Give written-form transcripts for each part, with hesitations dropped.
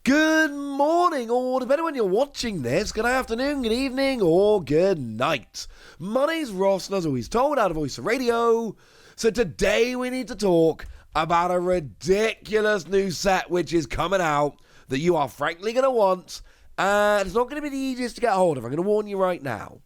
Good morning, or depending when you're watching this, good afternoon, good evening, or good night. My name's Ross, and as always told, out of Voice of Radio. So today we need to talk about a ridiculous new set which is coming out that you are frankly going to want, and it's not going to be the easiest to get hold of. I'm going to warn you right now.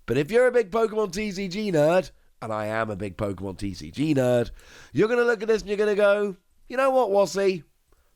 But if you're a big Pokemon TCG nerd, and I am a big Pokemon TCG nerd, you're going to look at this and you're going to go, you know what, Wassy?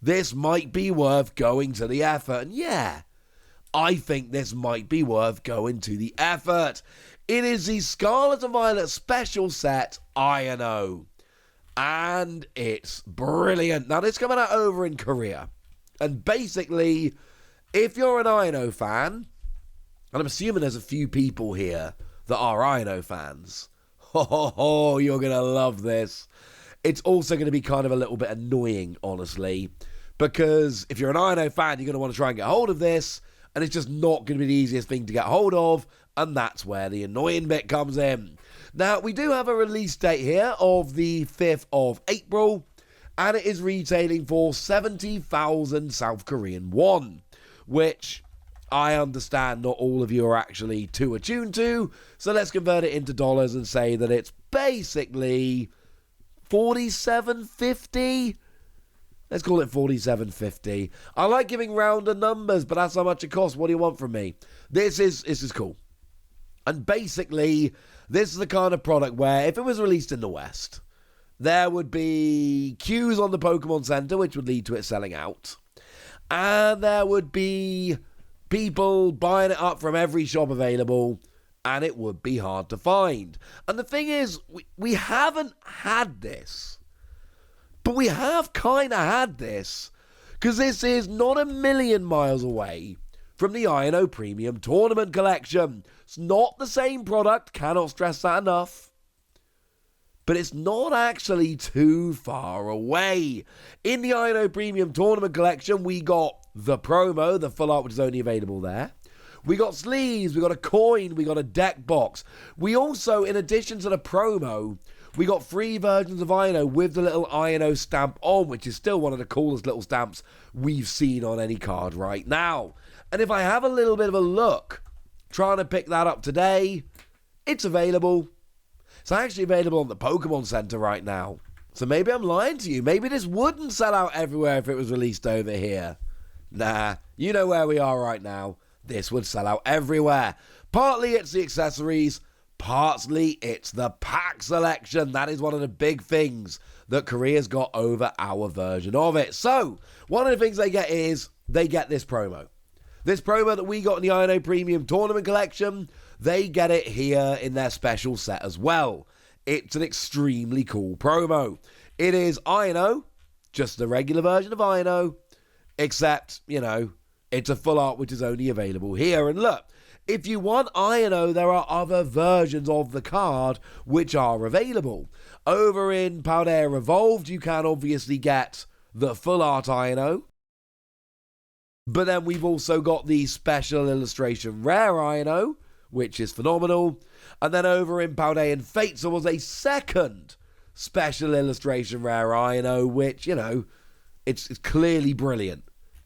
This might be worth going to the effort. And yeah, I think this might be worth going to the effort. It is the Scarlet and Violet special set, Iono. And it's brilliant. Now, this is coming out over in Korea. And basically, if you're an Iono fan, and I'm assuming there's a few people here that are Iono fans, you're going to love this. It's also going to be kind of a little bit annoying, honestly, because if you're an Iono fan, you're going to want to try and get hold of this, and it's just not going to be the easiest thing to get hold of, and that's where the annoying bit comes in. Now, we do have a release date here of the 5th of April, and it is retailing for 70,000 South Korean won, which I understand not all of you are actually too attuned to, so let's convert it into dollars and say that it's basically $47.50. Let's call it $47.50. I like giving rounder numbers, but that's how much it costs. What do you want from me? This is cool. And basically, this is the kind of product where if it was released in the West, there would be queues on the Pokemon Center, which would lead to it selling out. And there would be people buying it up from every shop available, and it would be hard to find. And the thing is, we haven't had this. But we have kind of had this, because this is not a million miles away from the Iono Premium Tournament Collection. It's not the same product, cannot stress that enough, but it's not actually too far away. In the Iono Premium Tournament Collection, we got the promo, the full art, which is only available there. We got sleeves, we got a coin, we got a deck box. We also, in addition to the promo, we got 3 versions of Iono with the little Iono stamp on, which is still one of the coolest little stamps we've seen on any card right now. And if I have a little bit of a look, trying to pick that up today, it's available. It's actually available on the Pokemon Center right now. So maybe I'm lying to you. Maybe this wouldn't sell out everywhere if it was released over here. Nah, you know where we are right now. This would sell out everywhere. Partly it's the accessories, partly it's the pack selection. That is one of the big things that Korea's got over our version of it. So, one of the things they get is they get this promo. This promo that we got in the Iono Premium Tournament Collection, they get it here in their special set as well. It's an extremely cool promo. It is Iono, just the regular version of Iono, except, you know, it's a full art which is only available here. And look, if you want Iono, there are other versions of the card which are available. Over in Paldea Evolved, you can obviously get the full art Iono. But then we've also got the special illustration rare Iono, which is phenomenal. And then over in Paldea Fates, there was a second special illustration rare Iono, which, you know, it's clearly brilliant.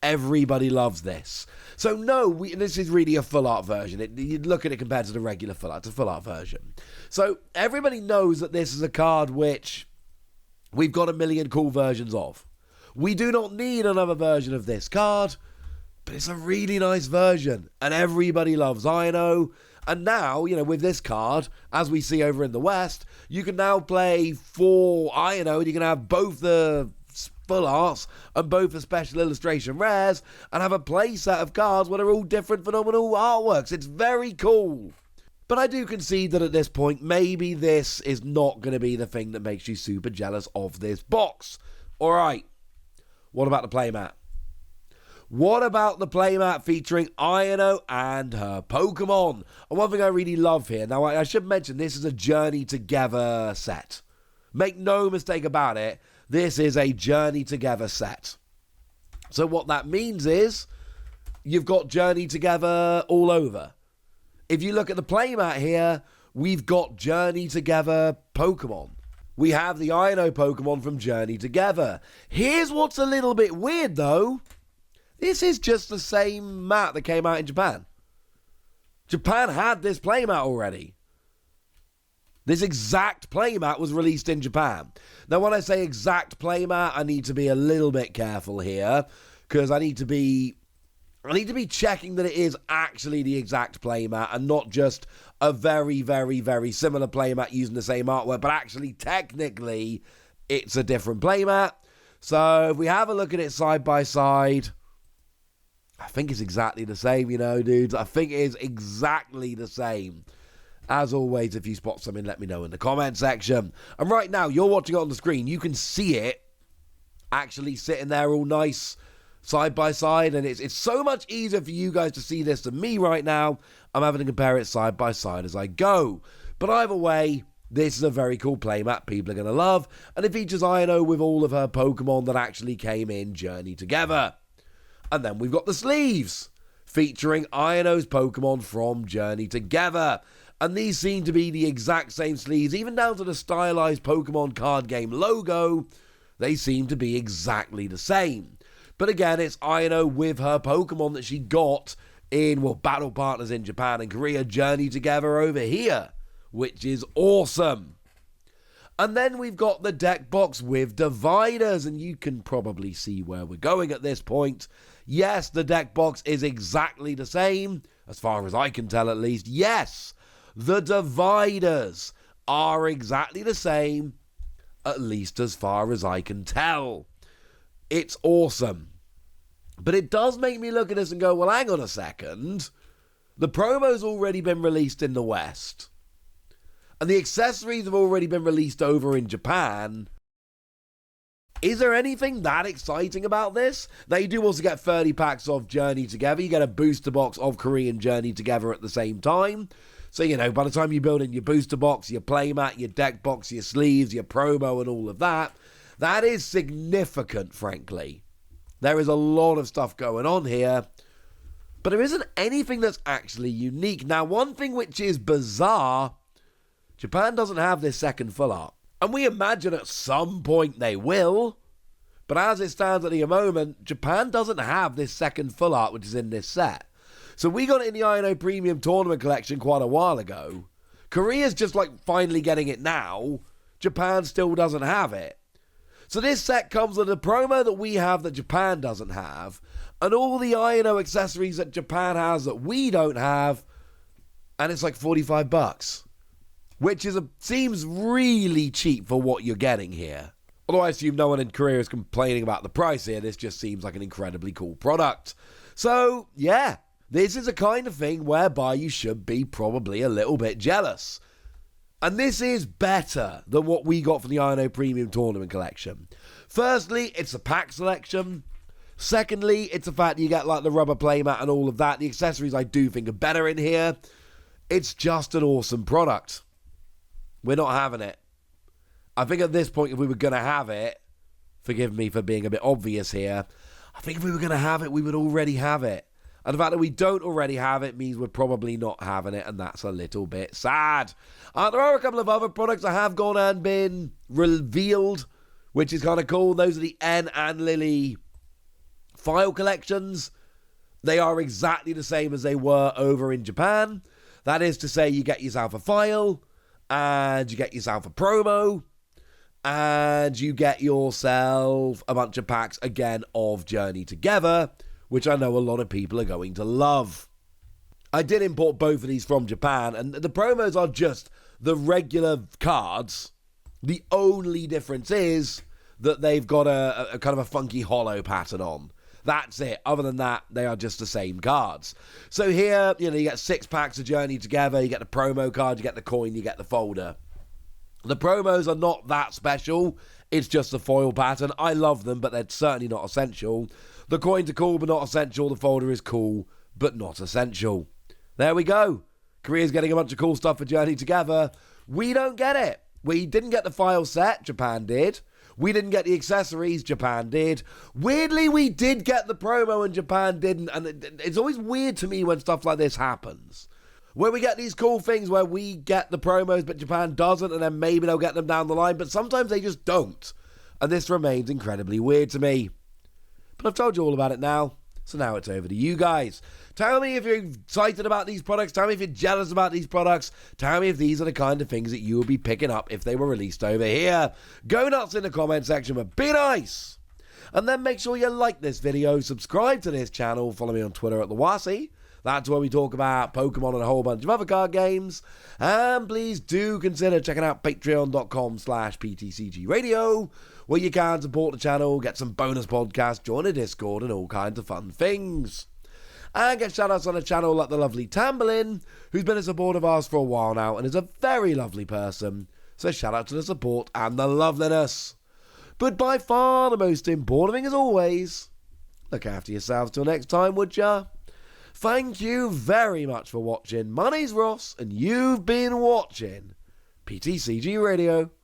Everybody loves this. So no, this is really a full art version. You look at it compared to the regular full art. It's a full art version. So everybody knows that this is a card which we've got a million cool versions of. We do not need another version of this card, but it's a really nice version. And everybody loves Iono. And now, you know, with this card, as we see over in the West, you can now play 4 Iono, and you can have both the full arts and both the special illustration rares and have a play set of cards where they're all different phenomenal artworks. It's very cool. But I do concede that at this point, maybe this is not going to be the thing that makes you super jealous of this box. Alright, what about the playmat? What about the playmat featuring Iono and her Pokemon? And one thing I really love here, now I should mention this is a Journey Together set. Make no mistake about it, this is a Journey Together set. So what that means is you've got Journey Together all over. If you look at the playmat here, we've got Journey Together Pokemon. We have the Iono Pokemon from Journey Together. Here's what's a little bit weird though. This is just the same mat that came out in Japan. Japan had this playmat already. This exact playmat was released in Japan. Now, when I say exact playmat, I need to be a little bit careful here, because I need to be checking that it is actually the exact playmat and not just a very, very, very similar playmat using the same artwork, but actually, technically, it's a different playmat. So, if we have a look at it side by side, I think it's exactly the same, dudes. I think it is exactly the same. As always, if you spot something, let me know in the comment section. And right now, you're watching it on the screen. You can see it actually sitting there all nice side by side. And it's so much easier for you guys to see this than me right now. I'm having to compare it side by side as I go. But either way, this is a very cool playmat people are going to love. And it features Iono with all of her Pokemon that actually came in Journey Together. And then we've got the sleeves featuring Iono's Pokemon from Journey Together. And these seem to be the exact same sleeves, even down to the stylized Pokemon card game logo. They seem to be exactly the same. But again, it's Iono with her Pokemon that she got in, Battle Partners in Japan and Korea Journey Together over here, which is awesome. And then we've got the deck box with dividers, and you can probably see where we're going at this point. Yes, the deck box is exactly the same, as far as I can tell at least. Yes, the dividers are exactly the same, at least as far as I can tell. It's awesome. But it does make me look at this and go, well, hang on a second. The promo's already been released in the West. And the accessories have already been released over in Japan. Is there anything that exciting about this? Now, you do also get 30 packs of Journey Together. You get a booster box of Korean Journey Together at the same time. So, by the time you build in your booster box, your playmat, your deck box, your sleeves, your promo, and all of that, that is significant, frankly. There is a lot of stuff going on here, but there isn't anything that's actually unique. Now, one thing which is bizarre, Japan doesn't have this second full art. And we imagine at some point they will, but as it stands at the moment, Japan doesn't have this second full art which is in this set. So we got it in the Iono Premium Tournament Collection quite a while ago. Korea's just finally getting it now. Japan still doesn't have it. So this set comes with a promo that we have that Japan doesn't have, and all the Iono accessories that Japan has that we don't have, and it's like $45, which seems really cheap for what you're getting here. Although I assume no one in Korea is complaining about the price here, this just seems like an incredibly cool product. So, yeah. This is a kind of thing whereby you should be probably a little bit jealous. And this is better than what we got for the Iono Premium Tournament Collection. Firstly, it's a pack selection. Secondly, it's the fact that you get the rubber playmat and all of that. The accessories I do think are better in here. It's just an awesome product. We're not having it. I think at this point, if we were going to have it, forgive me for being a bit obvious here, I think if we were going to have it, we would already have it. And the fact that we don't already have it means we're probably not having it, and that's a little bit sad. There are a couple of other products that have gone and been revealed, which is kind of cool. Those are the N and Lillie file collections. They are exactly the same as they were over in Japan. That is to say, you get yourself a file, and you get yourself a promo, and you get yourself a bunch of packs, again, of Journey Together, which I know a lot of people are going to love. I did import both of these from Japan, and the promos are just the regular cards. The only difference is that they've got a kind of a funky hollow pattern on. That's it. Other than that, they are just the same cards. So here, you get 6 packs of Journey Together, you get the promo card, you get the coin, you get the folder. The promos are not that special. It's just the foil pattern. I love them, but they're certainly not essential. The coins are cool, but not essential. The folder is cool, but not essential. There we go. Korea's getting a bunch of cool stuff for Journey Together. We don't get it. We didn't get the file set. Japan did. We didn't get the accessories. Japan did. Weirdly, we did get the promo and Japan didn't. And it's always weird to me when stuff like this happens. Where we get these cool things where we get the promos, but Japan doesn't, and then maybe they'll get them down the line, but sometimes they just don't. And this remains incredibly weird to me. But I've told you all about it now. So now it's over to you guys. Tell me if you're excited about these products. Tell me if you're jealous about these products. Tell me if these are the kind of things that you would be picking up if they were released over here. Go nuts in the comment section, but be nice. And then make sure you like this video, subscribe to this channel, follow me on Twitter at @TheWasi. That's where we talk about Pokemon and a whole bunch of other card games. And please do consider checking out patreon.com/PTCGradio, where you can support the channel, get some bonus podcasts, join a Discord, and all kinds of fun things. And get shout-outs on the channel like the lovely Tamberlin, who's been a supporter of ours for a while now and is a very lovely person. So shout out to the support and the loveliness. But by far the most important thing, as always, look after yourselves till next time, would ya? Thank you very much for watching. My name's Ross, and you've been watching PTCG Radio.